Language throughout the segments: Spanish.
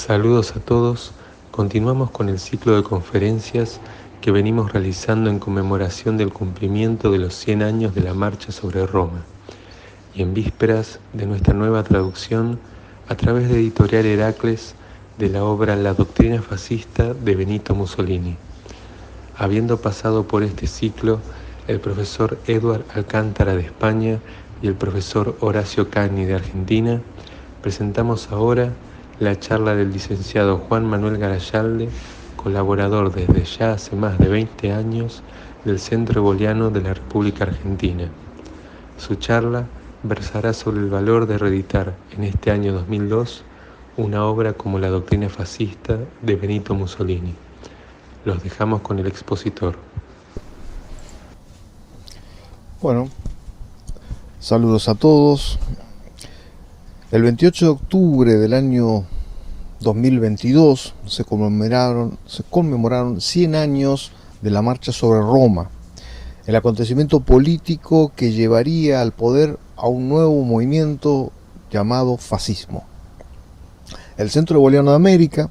Saludos a todos. Continuamos con el ciclo de conferencias que venimos realizando en conmemoración del cumplimiento de los 100 años de la Marcha sobre Roma y en vísperas de nuestra nueva traducción a través de Editorial Heracles de la obra La doctrina fascista de Benito Mussolini. Habiendo pasado por este ciclo el profesor Eduard Alcántara de España y el profesor Horacio Cagni de Argentina, presentamos ahora la charla del licenciado Juan Manuel Garayalde, colaborador desde ya hace más de 20 años del Centro Eboliano de la República Argentina. Su charla versará sobre el valor de reeditar en este año 2002 una obra como La doctrina fascista de Benito Mussolini. Los dejamos con el expositor. Bueno, saludos a todos. El 28 de octubre del año 2022 se conmemoraron 100 años de la Marcha sobre Roma, el acontecimiento político que llevaría al poder a un nuevo movimiento llamado fascismo. El Centro Eboliano de América,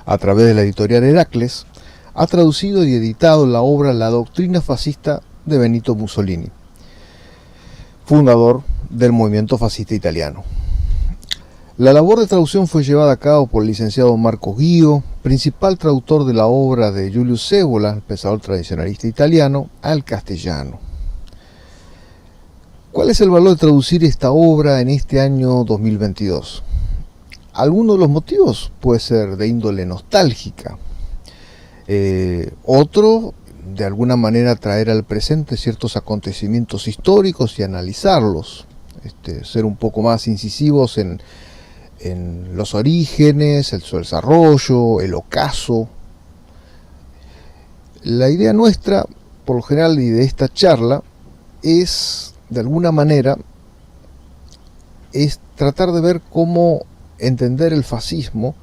a través de la editorial Heracles, ha traducido y editado la obra La doctrina fascista de Benito Mussolini, fundador del movimiento fascista italiano. La labor de traducción fue llevada a cabo por el licenciado Marco Ghio, principal traductor de la obra de Julius Evola, el pensador tradicionalista italiano, al castellano. ¿Cuál es el valor de traducir esta obra en este año 2022? Alguno de los motivos puede ser de índole nostálgica. Otro, de alguna manera, traer al presente ciertos acontecimientos históricos y analizarlos. Ser un poco más incisivos en los orígenes, su desarrollo, el ocaso. La idea nuestra, por lo general, y de esta charla, es, de alguna manera, es tratar de ver cómo entender el fascismo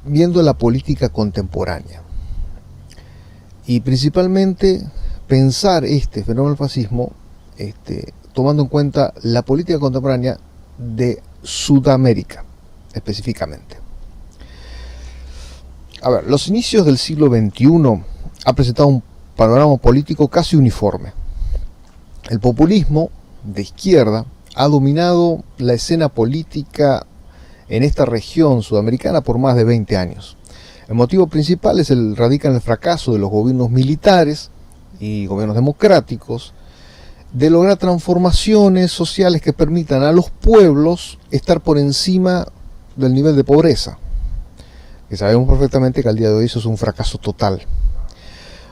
viendo la política contemporánea. Y principalmente pensar este fenómeno del fascismo tomando en cuenta la política contemporánea de Sudamérica, específicamente. A ver, los inicios del siglo XXI han presentado un panorama político casi uniforme. El populismo de izquierda ha dominado la escena política en esta región sudamericana por más de 20 años. El motivo principal radica en el fracaso de los gobiernos militares y gobiernos democráticos de lograr transformaciones sociales que permitan a los pueblos estar por encima del nivel de pobreza, que sabemos perfectamente que al día de hoy eso es un fracaso total.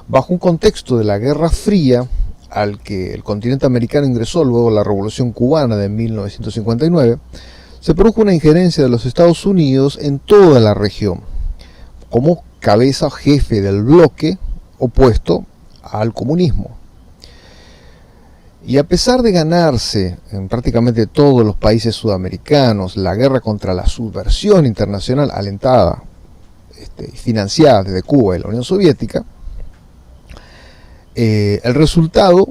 Bajo un contexto de la Guerra Fría, al que el continente americano ingresó luego de la Revolución Cubana de 1959, se produjo una injerencia de los Estados Unidos en toda la región, como cabeza o jefe del bloque opuesto al comunismo. Y a pesar de ganarse en prácticamente todos los países sudamericanos la guerra contra la subversión internacional alentada y financiada desde Cuba y la Unión Soviética, el resultado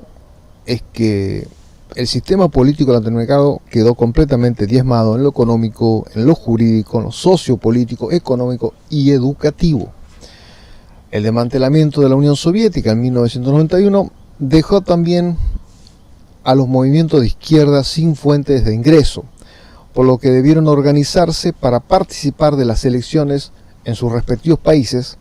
es que el sistema político latinoamericano quedó completamente diezmado en lo económico, en lo jurídico, en lo sociopolítico, económico y educativo. El desmantelamiento de la Unión Soviética en 1991 dejó también a los movimientos de izquierda sin fuentes de ingreso, por lo que debieron organizarse para participar de las elecciones en sus respectivos países,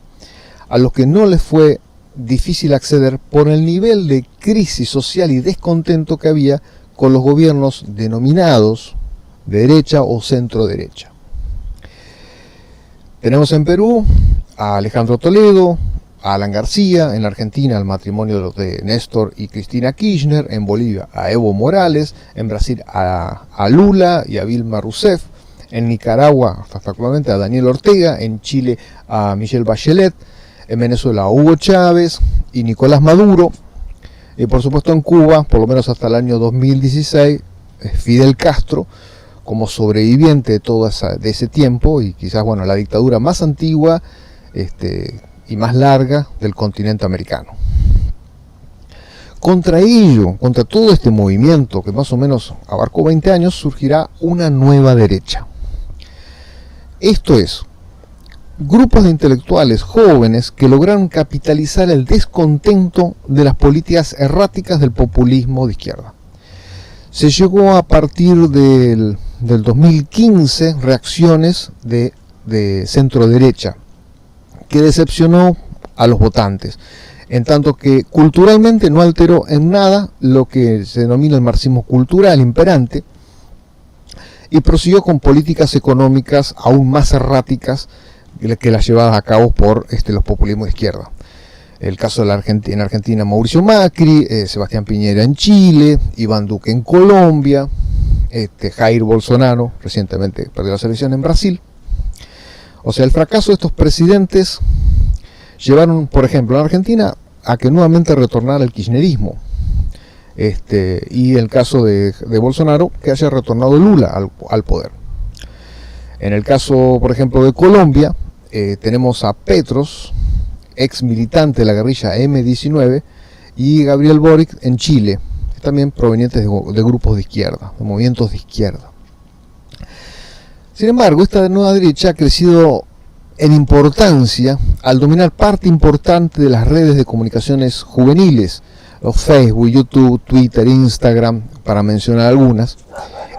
a los que no les fue difícil acceder por el nivel de crisis social y descontento que había con los gobiernos denominados de derecha o centro derecha. Tenemos en Perú a Alejandro Toledo, a Alan García, en la Argentina al matrimonio de Néstor y Cristina Kirchner, en Bolivia a Evo Morales, en Brasil a Lula y a Dilma Rousseff, en Nicaragua hasta actualmente a Daniel Ortega, en Chile a Michelle Bachelet, en Venezuela a Hugo Chávez y Nicolás Maduro, y por supuesto en Cuba, por lo menos hasta el año 2016, Fidel Castro, como sobreviviente de todo ese tiempo, y quizás la dictadura más antigua y más larga del continente americano. Contra ello, contra todo este movimiento que más o menos abarcó 20 años, surgirá una nueva derecha. Esto es, grupos de intelectuales jóvenes que lograron capitalizar el descontento de las políticas erráticas del populismo de izquierda. Se llegó a partir del 2015 reacciones de centro derecha, que decepcionó a los votantes, en tanto que culturalmente no alteró en nada lo que se denomina el marxismo cultural imperante, y prosiguió con políticas económicas aún más erráticas que las llevadas a cabo por los populismos de izquierda. El caso de en Argentina, Mauricio Macri, Sebastián Piñera en Chile, Iván Duque en Colombia, Jair Bolsonaro, recientemente perdió las elecciones en Brasil. O sea, el fracaso de estos presidentes llevaron, por ejemplo, en Argentina a que nuevamente retornara el kirchnerismo. Y el caso de Bolsonaro, que haya retornado Lula al poder. En el caso, por ejemplo, de Colombia, tenemos a Petros, ex militante de la guerrilla M-19, y Gabriel Boric en Chile, también provenientes de grupos de izquierda, de movimientos de izquierda. Sin embargo, esta nueva derecha ha crecido en importancia al dominar parte importante de las redes de comunicaciones juveniles, los Facebook, YouTube, Twitter, Instagram, para mencionar algunas,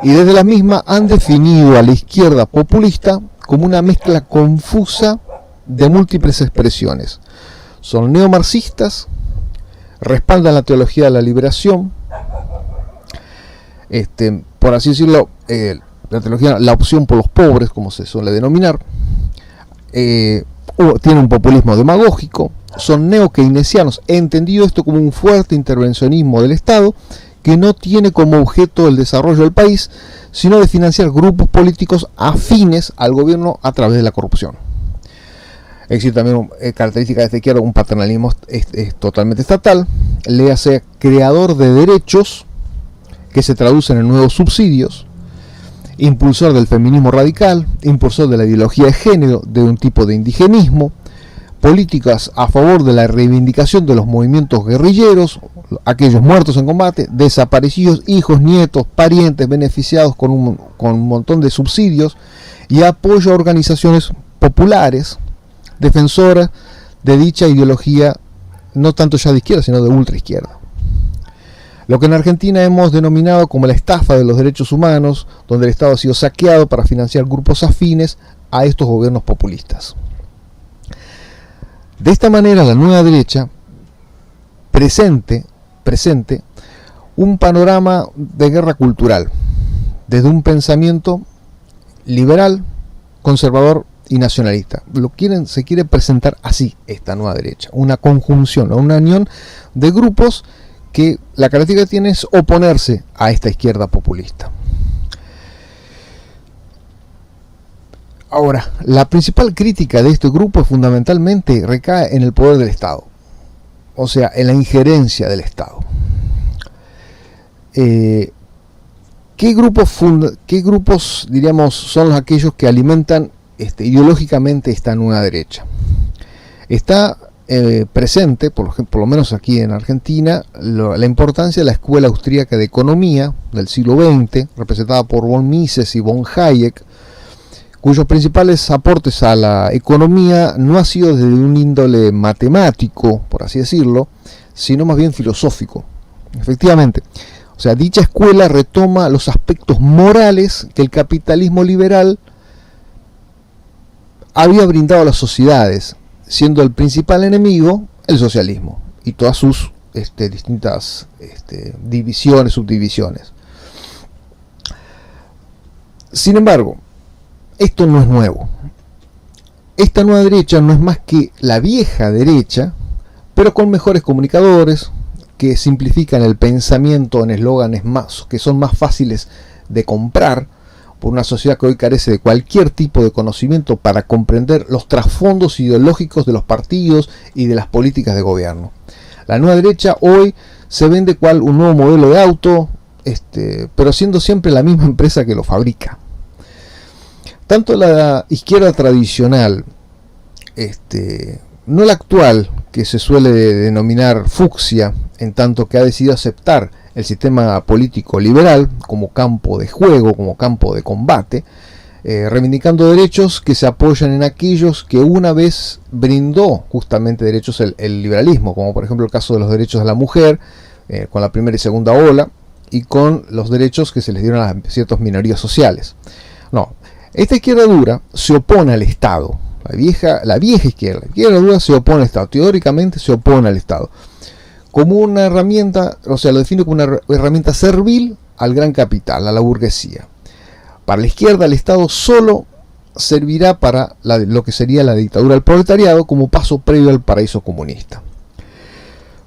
y desde la misma han definido a la izquierda populista como una mezcla confusa de múltiples expresiones. Son neomarxistas, respaldan la teología de la liberación, por así decirlo, la teología, la opción por los pobres, como se suele denominar, tienen un populismo demagógico, son neo-keynesianos, he entendido esto como un fuerte intervencionismo del Estado que no tiene como objeto el desarrollo del país, sino de financiar grupos políticos afines al gobierno a través de la corrupción. Existe también característica de esta izquierda, un paternalismo totalmente estatal, léase creador de derechos que se traducen en nuevos subsidios, impulsor del feminismo radical, impulsor de la ideología de género, de un tipo de indigenismo, políticas a favor de la reivindicación de los movimientos guerrilleros, aquellos muertos en combate, desaparecidos, hijos, nietos, parientes beneficiados con un montón de subsidios, y apoyo a organizaciones populares defensoras de dicha ideología, no tanto ya de izquierda, sino de ultraizquierda. Lo que en Argentina hemos denominado como la estafa de los derechos humanos, donde el Estado ha sido saqueado para financiar grupos afines a estos gobiernos populistas. De esta manera, la nueva derecha presente un panorama de guerra cultural, desde un pensamiento liberal, conservador y nacionalista. Se quiere presentar así esta nueva derecha, una conjunción, una unión de grupos que la característica que tiene es oponerse a esta izquierda populista. Ahora, la principal crítica de este grupo fundamentalmente recae en el poder del Estado, o sea, en la injerencia del Estado. ¿Qué grupos, diríamos, son aquellos que alimentan ideológicamente esta nueva derecha? Está presente, por lo menos aquí en Argentina, la importancia de la Escuela Austríaca de Economía del siglo XX, representada por von Mises y von Hayek, cuyos principales aportes a la economía no ha sido desde un índole matemático, por así decirlo, sino más bien filosófico. Efectivamente, o sea, dicha escuela retoma los aspectos morales que el capitalismo liberal había brindado a las sociedades, siendo el principal enemigo el socialismo y todas sus distintas divisiones, subdivisiones. Sin embargo, esto no es nuevo. Esta nueva derecha no es más que la vieja derecha, pero con mejores comunicadores que simplifican el pensamiento en eslóganes que son más fáciles de comprar por una sociedad que hoy carece de cualquier tipo de conocimiento para comprender los trasfondos ideológicos de los partidos y de las políticas de gobierno. La nueva derecha hoy se vende cual un nuevo modelo de auto, pero siendo siempre la misma empresa que lo fabrica. Tanto la izquierda tradicional, no la actual, que se suele denominar fucsia, en tanto que ha decidido aceptar el sistema político liberal como campo de juego, como campo de combate, reivindicando derechos que se apoyan en aquellos que una vez brindó justamente derechos el liberalismo, como por ejemplo el caso de los derechos de la mujer, con la primera y segunda ola, y con los derechos que se les dieron a ciertas minorías sociales. No, esta izquierda dura se opone al Estado. La vieja izquierda dura se opone al Estado, teóricamente se opone al Estado, como una herramienta, o sea, lo define como una herramienta servil al gran capital, a la burguesía. Para la izquierda, el Estado solo servirá para lo que sería la dictadura del proletariado como paso previo al paraíso comunista.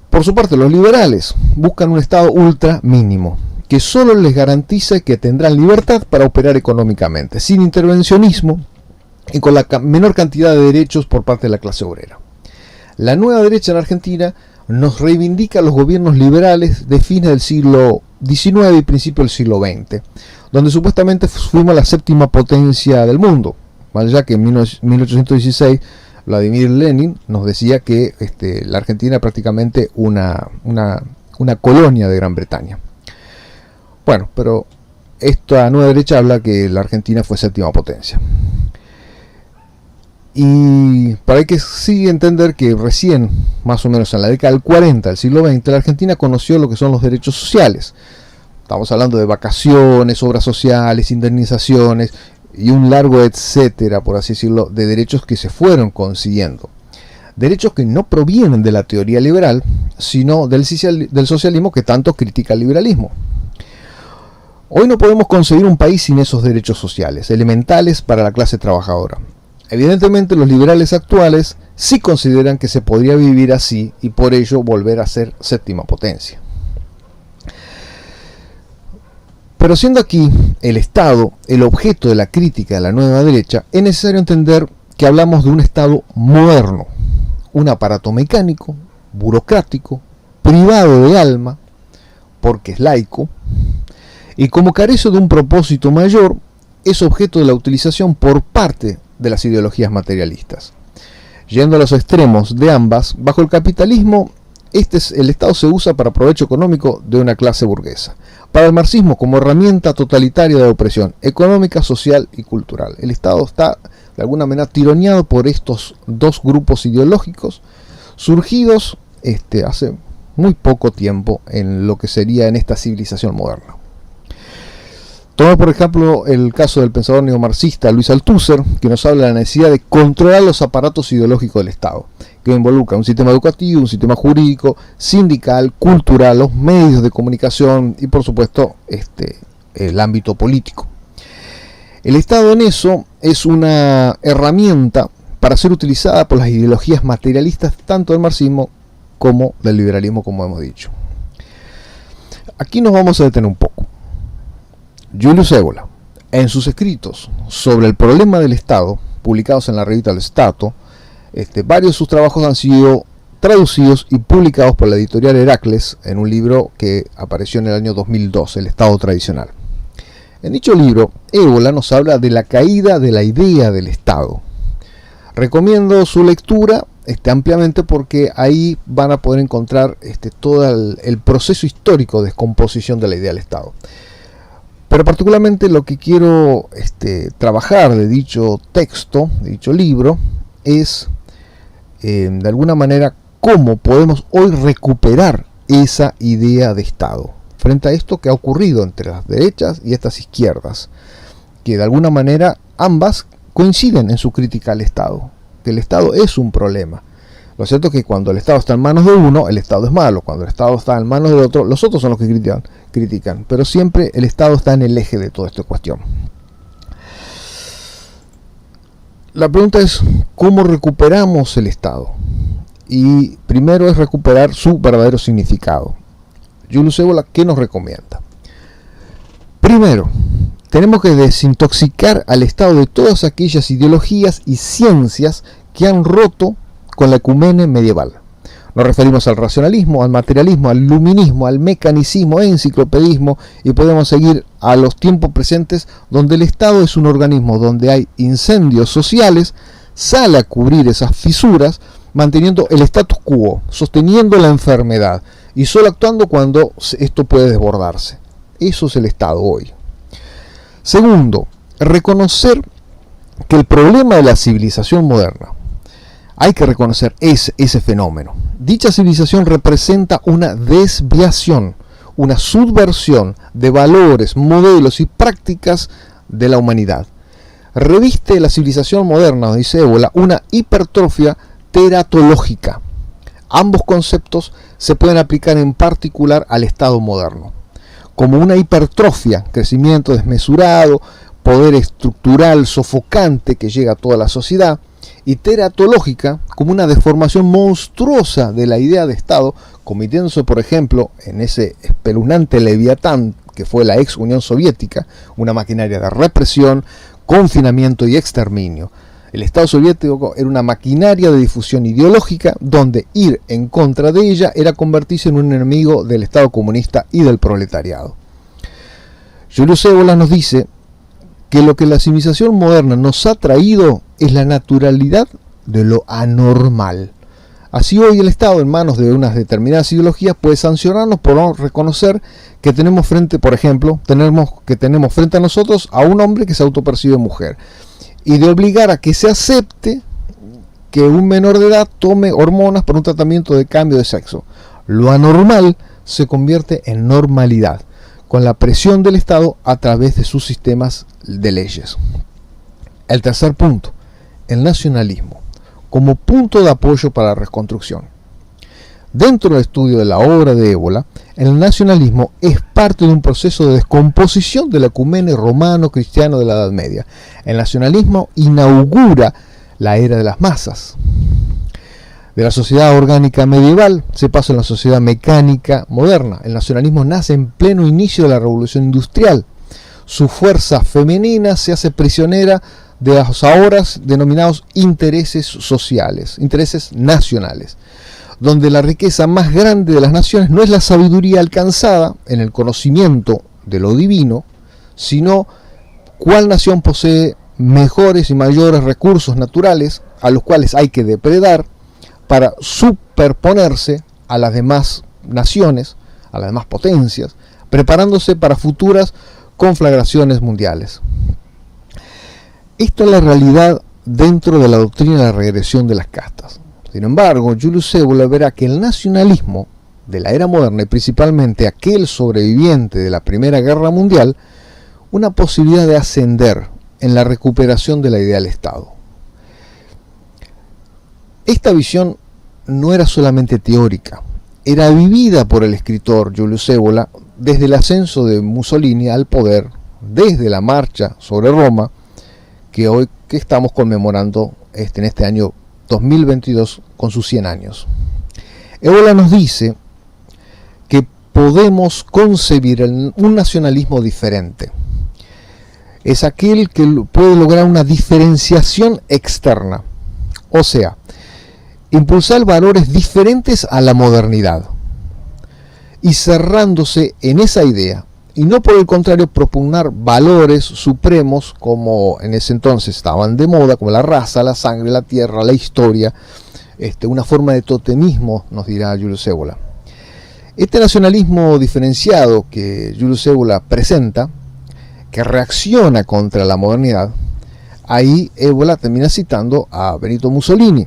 Por su parte, los liberales buscan un Estado ultra mínimo, que solo les garantice que tendrán libertad para operar económicamente, sin intervencionismo y con la menor cantidad de derechos por parte de la clase obrera. La nueva derecha en Argentina nos reivindica los gobiernos liberales de fines del siglo XIX y principio del siglo XX, donde supuestamente fuimos la séptima potencia del mundo, ya que en 1816 Vladimir Lenin nos decía que la Argentina era prácticamente una colonia de Gran Bretaña. Bueno, pero esta nueva derecha habla que la Argentina fue séptima potencia. Y para que sí entender que recién, más o menos en la década del 40 del siglo XX, la Argentina conoció lo que son los derechos sociales. Estamos hablando de vacaciones, obras sociales, indemnizaciones y un largo etcétera, por así decirlo, de derechos que se fueron consiguiendo. Derechos que no provienen de la teoría liberal, sino del socialismo que tanto critica el liberalismo. Hoy no podemos concebir un país sin esos derechos sociales, elementales para la clase trabajadora. Evidentemente los liberales actuales sí consideran que se podría vivir así y por ello volver a ser séptima potencia. Pero siendo aquí el Estado el objeto de la crítica de la nueva derecha, es necesario entender que hablamos de un Estado moderno, un aparato mecánico, burocrático, privado de alma, porque es laico, y como carece de un propósito mayor, es objeto de la utilización por parte de las ideologías materialistas. Yendo a los extremos de ambas, bajo el capitalismo, el Estado se usa para provecho económico de una clase burguesa. Para el marxismo, como herramienta totalitaria de opresión económica, social y cultural. El Estado está, de alguna manera, tironeado por estos dos grupos ideológicos, surgidos hace muy poco tiempo en lo que sería en esta civilización moderna. Toma por ejemplo el caso del pensador neomarxista Luis Althusser, que nos habla de la necesidad de controlar los aparatos ideológicos del Estado, que involucra un sistema educativo, un sistema jurídico, sindical, cultural, los medios de comunicación y por supuesto el ámbito político. El Estado en eso es una herramienta para ser utilizada por las ideologías materialistas tanto del marxismo como del liberalismo, como hemos dicho. Aquí nos vamos a detener un poco. Julius Evola, en sus escritos sobre el problema del Estado, publicados en la revista El Stato, varios de sus trabajos han sido traducidos y publicados por la editorial Heracles en un libro que apareció en el año 2002, El Estado Tradicional. En dicho libro, Evola nos habla de la caída de la idea del Estado. Recomiendo su lectura ampliamente porque ahí van a poder encontrar todo el proceso histórico de descomposición de la idea del Estado. Pero particularmente lo que quiero trabajar de dicho texto, de dicho libro, es de alguna manera cómo podemos hoy recuperar esa idea de Estado frente a esto que ha ocurrido entre las derechas y estas izquierdas, que de alguna manera ambas coinciden en su crítica al Estado, que el Estado es un problema. Lo cierto es que cuando el Estado está en manos de uno, el Estado es malo. Cuando el Estado está en manos de otro, los otros son los que critican. Pero siempre el Estado está en el eje de toda esta cuestión. La pregunta es, ¿cómo recuperamos el Estado? Y primero es recuperar su verdadero significado. Julius Evola, ¿qué nos recomienda? Primero, tenemos que desintoxicar al Estado de todas aquellas ideologías y ciencias que han roto con la ecumene medieval. Nos referimos al racionalismo, al materialismo, al luminismo, al mecanicismo, enciclopedismo, y podemos seguir a los tiempos presentes donde el Estado es un organismo donde hay incendios sociales, sale a cubrir esas fisuras, manteniendo el status quo, sosteniendo la enfermedad y solo actuando cuando esto puede desbordarse. Eso es el Estado hoy. Segundo, reconocer que el problema de la civilización moderna, hay que reconocer ese fenómeno. Dicha civilización representa una desviación, una subversión de valores, modelos y prácticas de la humanidad. Reviste la civilización moderna, dice Ébola, una hipertrofia teratológica. Ambos conceptos se pueden aplicar en particular al Estado moderno. Como una hipertrofia, crecimiento desmesurado, poder estructural sofocante que llega a toda la sociedad, y teratológica como una deformación monstruosa de la idea de Estado, convirtiéndose, por ejemplo, en ese espeluznante leviatán que fue la ex Unión Soviética, una maquinaria de represión, confinamiento y exterminio. El Estado soviético era una maquinaria de difusión ideológica donde ir en contra de ella era convertirse en un enemigo del Estado comunista y del proletariado. Julius Evola nos dice que lo que la civilización moderna nos ha traído es la naturalidad de lo anormal. Así hoy el Estado, en manos de unas determinadas ideologías, puede sancionarnos por no reconocer que tenemos frente, por ejemplo, tenemos frente a nosotros a un hombre que se autopercibe mujer, y de obligar a que se acepte que un menor de edad tome hormonas por un tratamiento de cambio de sexo. Lo anormal se convierte en normalidad, con la presión del Estado a través de sus sistemas de leyes. El tercer punto, el nacionalismo, como punto de apoyo para la reconstrucción. Dentro del estudio de la obra de Ébola, el nacionalismo es parte de un proceso de descomposición del ecumene romano-cristiano de la Edad Media. El nacionalismo inaugura la era de las masas. De la sociedad orgánica medieval se pasa a la sociedad mecánica moderna. El nacionalismo nace en pleno inicio de la revolución industrial. Su fuerza femenina se hace prisionera de los ahora denominados intereses sociales, intereses nacionales, donde la riqueza más grande de las naciones no es la sabiduría alcanzada en el conocimiento de lo divino, sino cuál nación posee mejores y mayores recursos naturales a los cuales hay que depredar para superponerse a las demás naciones, a las demás potencias, preparándose para futuras conflagraciones mundiales. Esta es la realidad dentro de la doctrina de la regresión de las castas. Sin embargo, Julius Evola verá que el nacionalismo de la era moderna, y principalmente aquel sobreviviente de la Primera Guerra Mundial, una posibilidad de ascender en la recuperación de la idea del Estado. Esta visión no era solamente teórica, era vivida por el escritor Julius Evola desde el ascenso de Mussolini al poder, desde la marcha sobre Roma, que estamos conmemorando en este año 2022 con sus 100 años. Evola nos dice que podemos concebir un nacionalismo diferente. Es aquel que puede lograr una diferenciación externa, o sea, impulsar valores diferentes a la modernidad y cerrándose en esa idea, y no por el contrario propugnar valores supremos como en ese entonces estaban de moda, como la raza, la sangre, la tierra, la historia, una forma de totemismo, nos dirá Julius Evola. Este nacionalismo diferenciado que Julius Evola presenta, que reacciona contra la modernidad, ahí Evola termina citando a Benito Mussolini,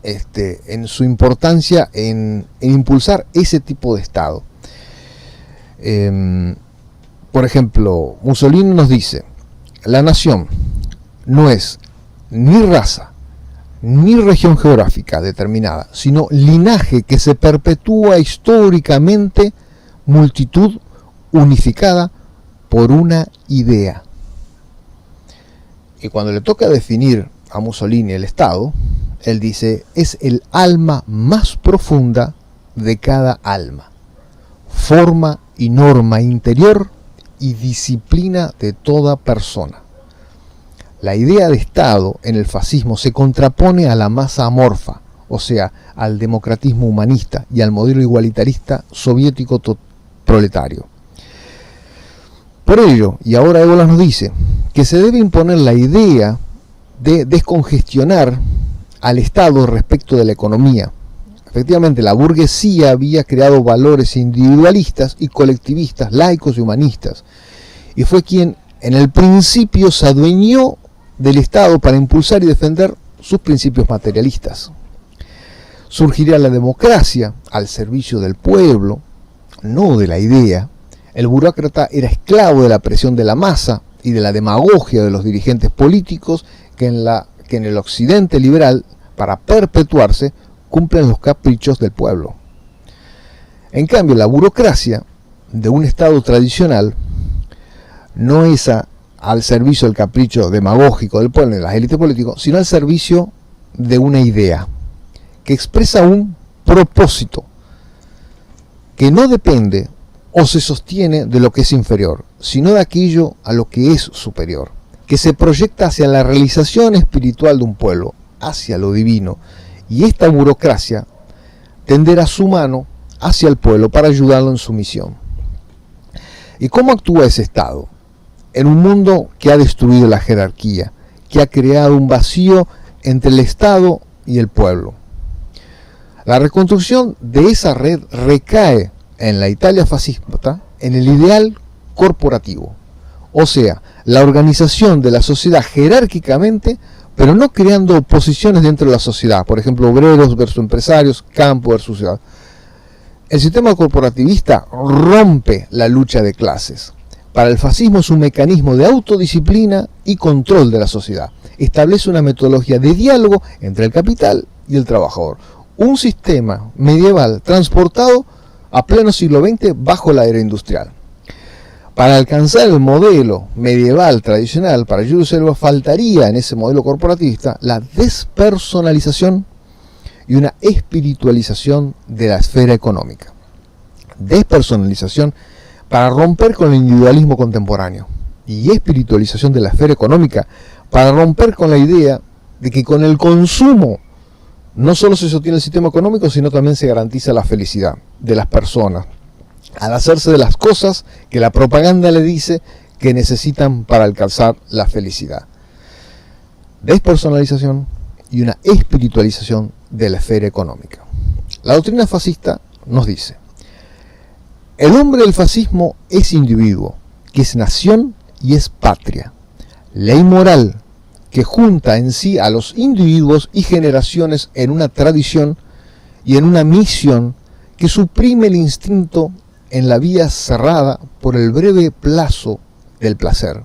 en su importancia en impulsar ese tipo de Estado. Por ejemplo, Mussolini nos dice: la nación no es ni raza ni región geográfica determinada, sino linaje que se perpetúa históricamente, multitud unificada por una idea. Y cuando le toca definir a Mussolini el Estado, él dice: es el alma más profunda de cada alma, forma y norma interior y disciplina de toda persona. La idea de Estado en el fascismo se contrapone a la masa amorfa, o sea, al democratismo humanista y al modelo igualitarista soviético proletario. Por ello, y ahora Evola nos dice que se debe imponer la idea de descongestionar al Estado respecto de la economía. Efectivamente, la burguesía había creado valores individualistas y colectivistas, laicos y humanistas, y fue quien en el principio se adueñó del Estado para impulsar y defender sus principios materialistas. Surgiría la democracia al servicio del pueblo, no de la idea. El burócrata era esclavo de la presión de la masa y de la demagogia de los dirigentes políticos que en el occidente liberal, para perpetuarse, cumplen los caprichos del pueblo. En cambio, la burocracia de un Estado tradicional no es al servicio del capricho demagógico del pueblo y de las élites políticas, sino al servicio de una idea que expresa un propósito que no depende o se sostiene de lo que es inferior, sino de aquello a lo que es superior, que se proyecta hacia la realización espiritual de un pueblo, hacia lo divino, y esta burocracia tenderá su mano hacia el pueblo para ayudarlo en su misión. ¿Y cómo actúa ese Estado? En un mundo que ha destruido la jerarquía, que ha creado un vacío entre el Estado y el pueblo. La reconstrucción de esa red recae en la Italia fascista en el ideal corporativo, o sea, la organización de la sociedad jerárquicamente, pero no creando oposiciones dentro de la sociedad, por ejemplo, obreros versus empresarios, campo versus ciudad. El sistema corporativista rompe la lucha de clases. Para el fascismo es un mecanismo de autodisciplina y control de la sociedad. Establece una metodología de diálogo entre el capital y el trabajador. Un sistema medieval transportado a pleno siglo XX bajo la era industrial. Para alcanzar el modelo medieval tradicional, para Julius Evola faltaría en ese modelo corporativista la despersonalización y una espiritualización de la esfera económica. Despersonalización para romper con el individualismo contemporáneo y espiritualización de la esfera económica para romper con la idea de que con el consumo no solo se sostiene el sistema económico, sino también se garantiza la felicidad de las personas, al hacerse de las cosas que la propaganda le dice que necesitan para alcanzar la felicidad. Despersonalización y una espiritualización de la esfera económica. La doctrina fascista nos dice: el hombre del fascismo es individuo, que es nación y es patria. Ley moral que junta en sí a los individuos y generaciones en una tradición y en una misión que suprime el instinto en la vía cerrada por el breve plazo del placer,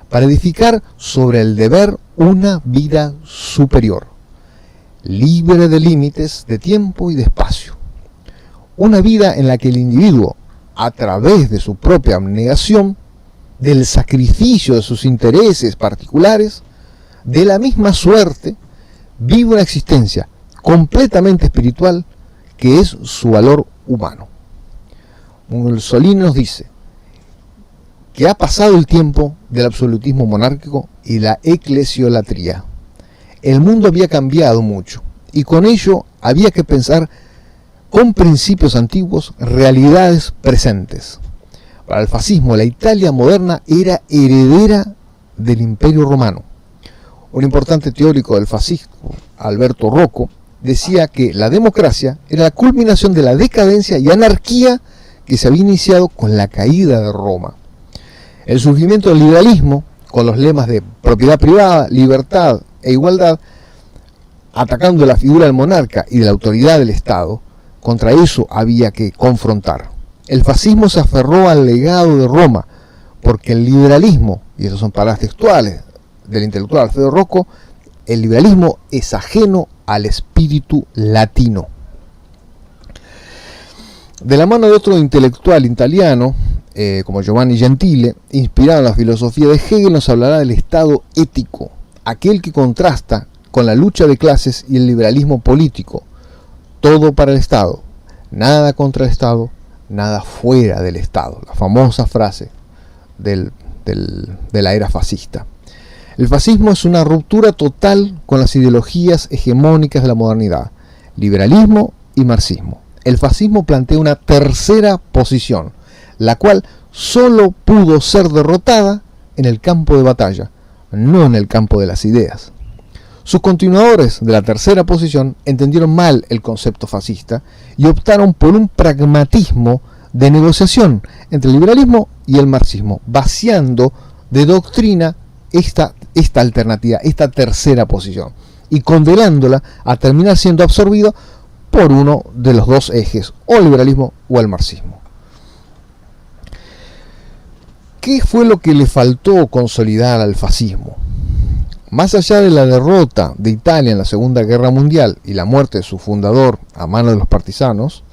para edificar sobre el deber una vida superior, libre de límites de tiempo y de espacio. Una vida en la que el individuo, a través de su propia abnegación, del sacrificio de sus intereses particulares, de la misma suerte, vive una existencia completamente espiritual que es su valor humano. Mussolini nos dice que ha pasado el tiempo del absolutismo monárquico y la eclesiolatría. El mundo había cambiado mucho y con ello había que pensar con principios antiguos realidades presentes. Para el fascismo, la Italia moderna era heredera del Imperio Romano. Un importante teórico del fascismo, Alberto Rocco, decía que la democracia era la culminación de la decadencia y anarquía que se había iniciado con la caída de Roma. El surgimiento del liberalismo, con los lemas de propiedad privada, libertad e igualdad, atacando la figura del monarca y de la autoridad del Estado, contra eso había que confrontar. El fascismo se aferró al legado de Roma, porque el liberalismo, y esas son palabras textuales del intelectual Alfredo Rocco, el liberalismo es ajeno al espíritu latino. De la mano de otro intelectual italiano, como Giovanni Gentile, inspirado en la filosofía de Hegel, nos hablará del Estado ético, aquel que contrasta con la lucha de clases y el liberalismo político. Todo para el Estado, nada contra el Estado, nada fuera del Estado. La famosa frase de la era fascista. El fascismo es una ruptura total con las ideologías hegemónicas de la modernidad, liberalismo y marxismo. El fascismo plantea una tercera posición, la cual solo pudo ser derrotada en el campo de batalla, no en el campo de las ideas. Sus continuadores de la tercera posición entendieron mal el concepto fascista y optaron por un pragmatismo de negociación entre el liberalismo y el marxismo, vaciando de doctrina esta alternativa, esta tercera posición, y condenándola a terminar siendo absorbido por uno de los dos ejes, o el liberalismo o el marxismo. ¿Qué fue lo que le faltó consolidar al fascismo? Más allá de la derrota de Italia en la Segunda Guerra Mundial y la muerte de su fundador a manos de los partisanos,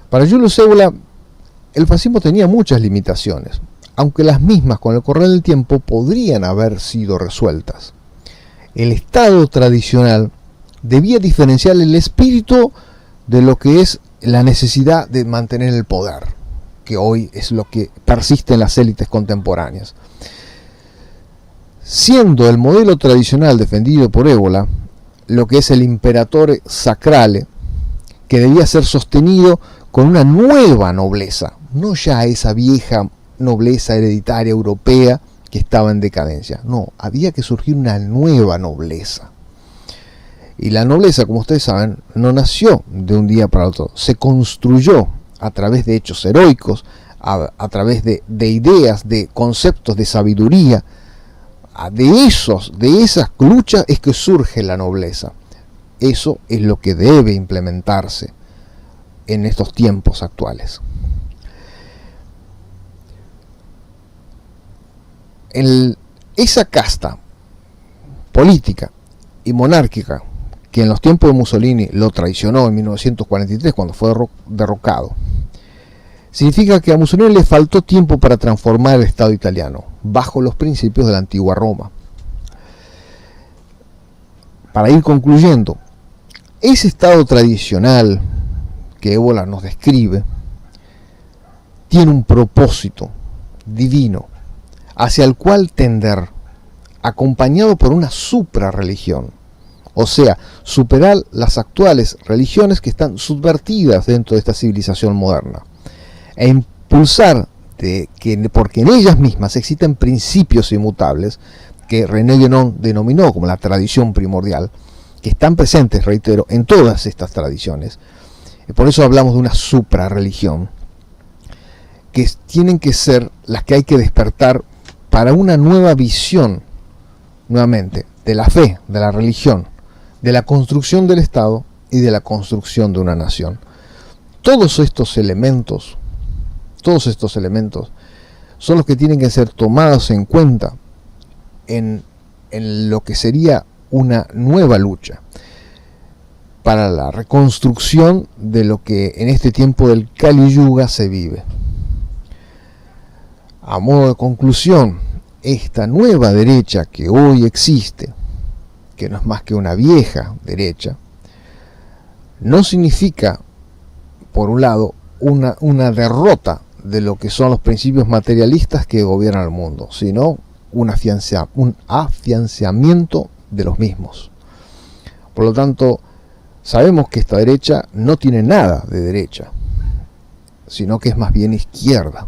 para Julius Evola el fascismo tenía muchas limitaciones, aunque las mismas con el correr del tiempo podrían haber sido resueltas. El Estado tradicional debía diferenciar el espíritu de lo que es la necesidad de mantener el poder, que hoy es lo que persiste en las élites contemporáneas. Siendo el modelo tradicional defendido por Evola lo que es el imperatore sacrale, que debía ser sostenido con una nueva nobleza, no ya esa vieja nobleza hereditaria europea que estaba en decadencia. No, había que surgir una nueva nobleza. Y la nobleza, como ustedes saben, no nació de un día para otro, se construyó a través de hechos heroicos, a través de ideas, de conceptos de sabiduría. De esas luchas es que surge la nobleza. Eso es lo que debe implementarse en estos tiempos actuales. Esa casta política y monárquica que en los tiempos de Mussolini lo traicionó en 1943 cuando fue derrocado, significa que a Mussolini le faltó tiempo para transformar el Estado italiano bajo los principios de la antigua Roma. Para ir concluyendo, ese Estado tradicional que Evola nos describe tiene un propósito divino hacia el cual tender, acompañado por una suprarreligión, o sea, superar las actuales religiones que están subvertidas dentro de esta civilización moderna, e impulsar porque en ellas mismas existen principios inmutables que René Guénon denominó como la tradición primordial, que están presentes, reitero, en todas estas tradiciones. Y por eso hablamos de una suprarreligión, que tienen que ser las que hay que despertar para una nueva visión, nuevamente, de la fe, de la religión, de la construcción del Estado y de la construcción de una nación. Todos estos elementos son los que tienen que ser tomados en cuenta en lo que sería una nueva lucha para la reconstrucción de lo que en este tiempo del Kali Yuga se vive. A modo de conclusión, esta nueva derecha que hoy existe, que no es más que una vieja derecha, no significa, por un lado, una derrota de lo que son los principios materialistas que gobiernan el mundo, sino un afianzamiento de los mismos. Por lo tanto, sabemos que esta derecha no tiene nada de derecha, sino que es más bien izquierda.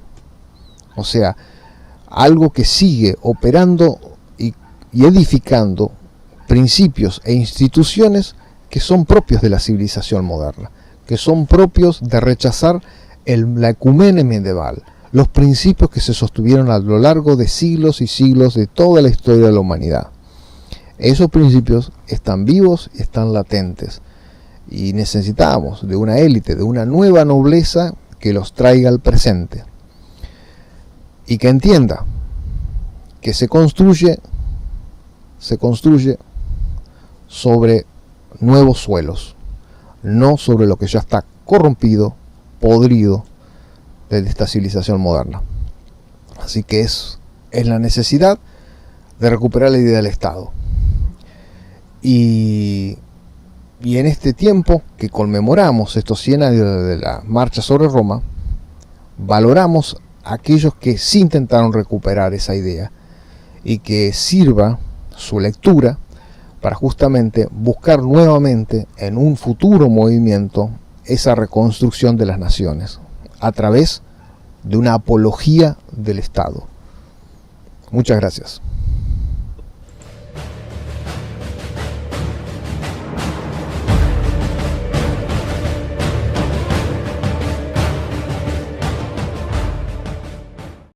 O sea, algo que sigue operando y edificando principios e instituciones que son propios de la civilización moderna, que son propios de rechazar la ecumene medieval, los principios que se sostuvieron a lo largo de siglos y siglos de toda la historia de la humanidad. Esos principios están vivos y están latentes, y necesitamos de una élite, de una nueva nobleza que los traiga al presente y que entienda que se construye sobre nuevos suelos, no sobre lo que ya está corrompido, podrido de esta civilización moderna. Así que es la necesidad de recuperar la idea del Estado. Y en este tiempo que conmemoramos estos 100 años de la marcha sobre Roma, valoramos a aquellos que sí intentaron recuperar esa idea y que sirva su lectura para justamente buscar nuevamente en un futuro movimiento esa reconstrucción de las naciones a través de una apología del Estado. Muchas gracias.